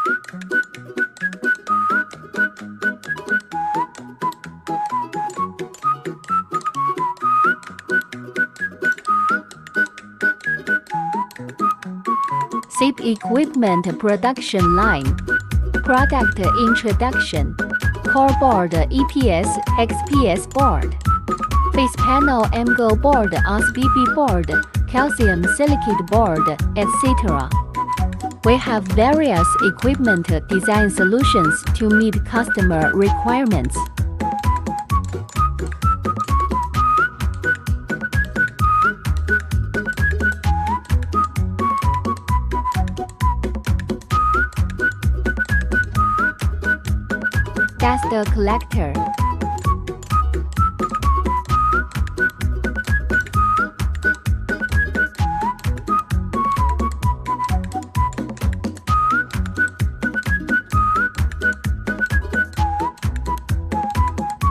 SIP Equipment Production Line. Product Introduction. Core Board EPS, XPS board. Face Panel Angle Board OSB board, Calcium Silicate board, etc. We have various equipment design solutions to meet customer requirements. Dust collector.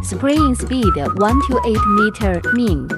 Spraying speed 1 to 8 meter mean.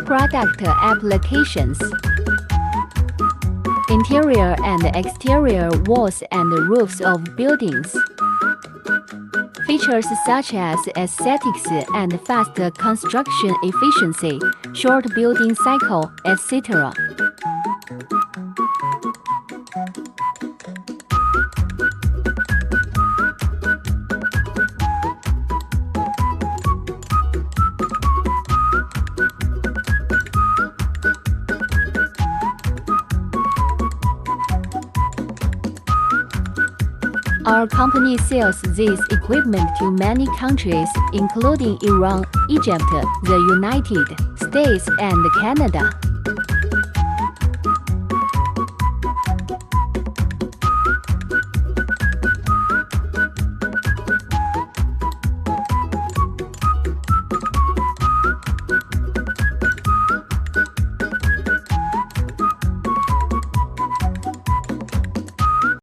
Product applications. Interior and exterior walls and roofs of buildings. Features such as aesthetics and fast construction efficiency, short building cycle, etc. Our company sells this equipment to many countries, including Iran, Egypt, the United States, and Canada.